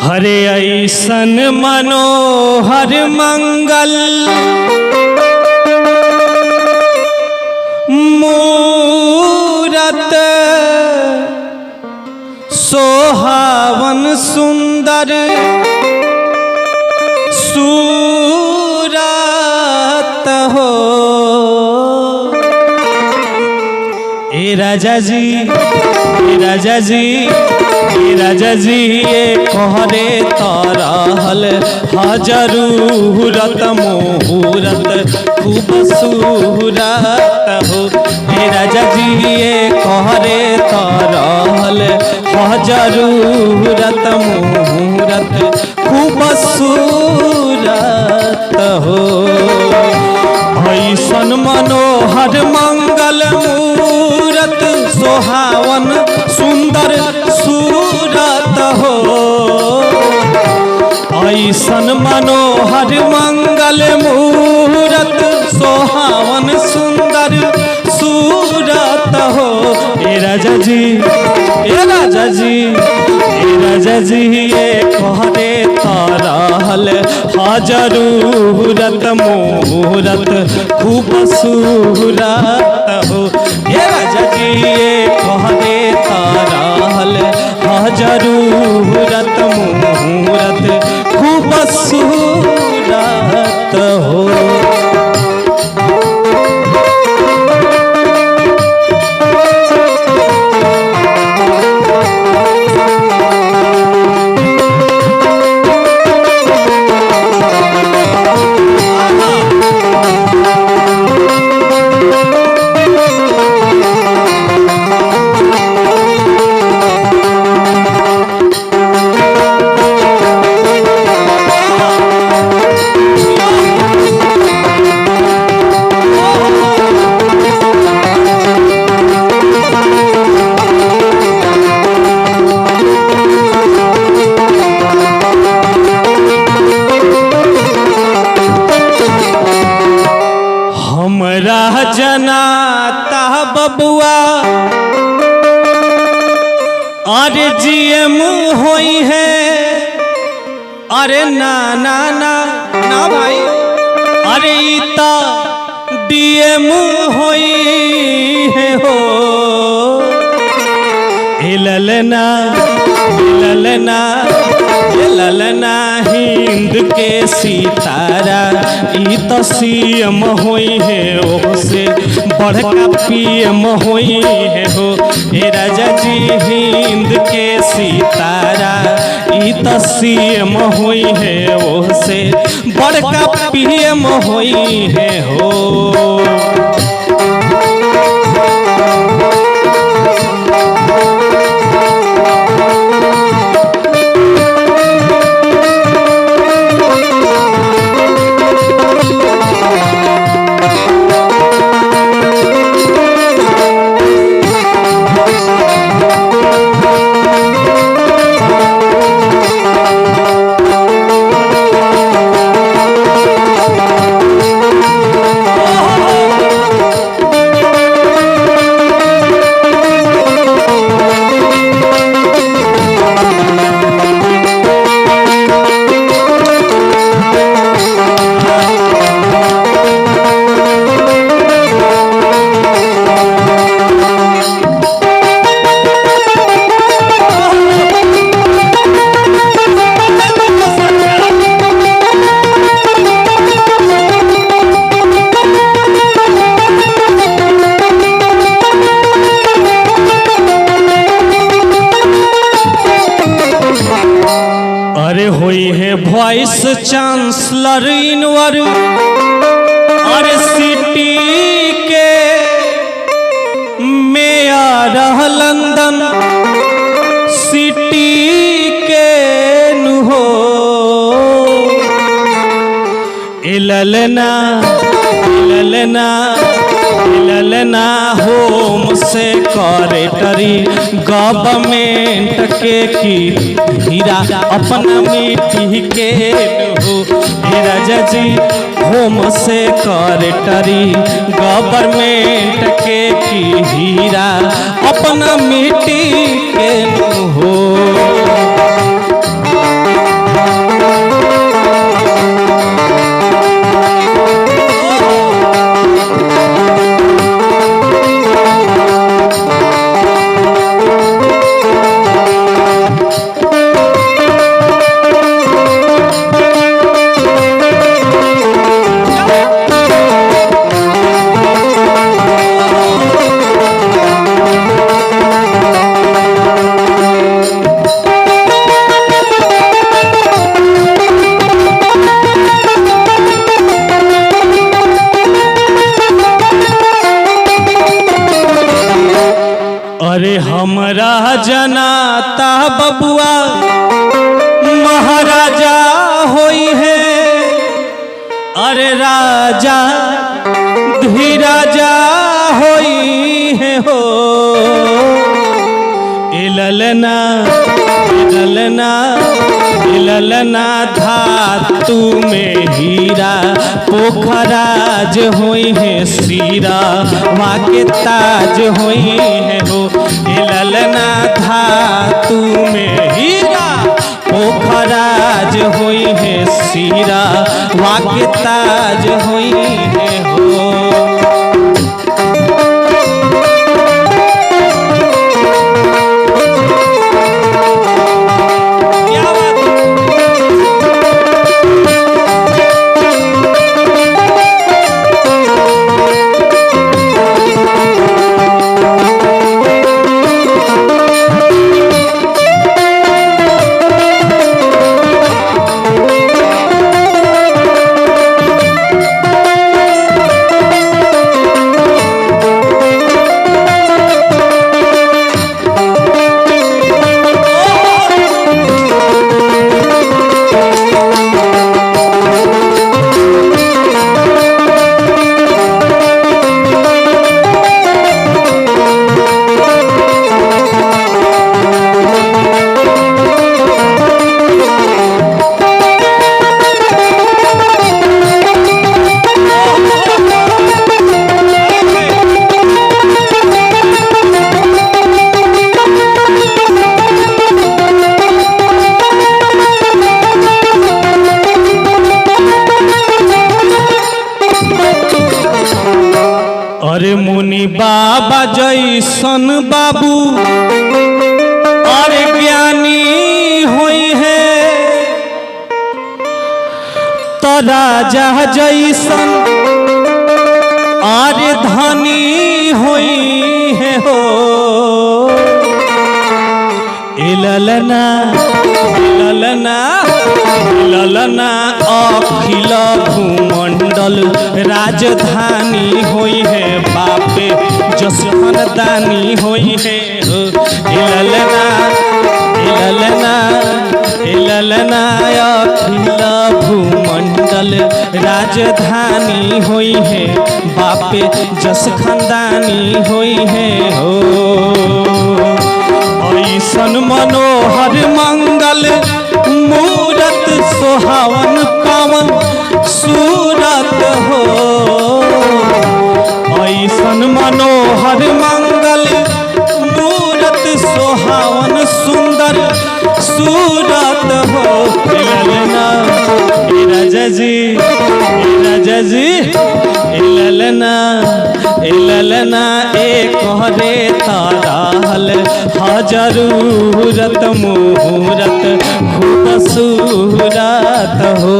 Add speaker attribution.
Speaker 1: हरे ऐसन मनोहर मंगल मूरत सोहावन सुंदर सूरत हो। ए राजा जी, ए राजा जी, ए राजा जी, ये कहरे तरहल हजरूरत मुहूरत खूब सूरत हो। हे राजा जी, ये कहरे तरहल हजरूरत मुहूरत खूब सूरत हो। ऐसन मनोहर मंगल मूरत सोहावन सुंदर सूरत हो। ऐसन मनोहर मंगल मूरत सोहावन सुंदर सूरत हो। ए राजा जी, ए राजा जी, ए राजा जी, ये कहरे तरहल हजरूरत मुहूरत खूब सूरत हो। हे राजा जी, ये कहरे तरहल हजरूरत मुहूरत खूब सूरत हो। जनाता बबुआ अरे जीएम होई है। अरे ना ना ना ना भाई, अरे इता डीएम होई है हो। ललना ललना ललना हिंद के सितारा ई तो सीएम होई है। ओसे बड़का पीएम होई है हो। ए राजा जी, हिंद के सितारा ई तो सीएम होई है। ओसे बड़का पीएम होई है हो। अरे होई है वाइस चांसलर इनवर अरे सिटी के मेयर लंदन सिटी के नुहो। ललना ललना ललना होम सेक्रेटरी गवर्नमेंट के की हीरा अपना मिट्टी के हो। राजा जी, होम सेक्रेटरी गवर्नमेंट के की हीरा अपना मिट्टी के हो। अरे राजा धीराजा होई है हो इललना इललना धातु में हीरा पोखराज होई है सीरा वाके ताज होई है हो इललना धातु में हीरा पोखराज होई है सीरा वाके ताज होई है हो। अरे मुनि बाबा जैसन बाबू और ज्ञानी होई है तो राजा जैसन और धनी होई है हो इललना इललना इललना अखिल भूमंडल राजधानी होई है बापे जसवन दानी होई है इललना इललना इललना अखिल भूमंडल राजधानी होई है बापे जस खंदानी होई है हो ऐसन मनोहर मंगल मूरत सोहावन पावन सूरत हो ऐसन मनोहर मंगल मूरत सोहावन सुंदर सूरत हो इललना राजा जी इललना इललना एक रे ताराल हजरूरत मुहूरत खूब सूरत हो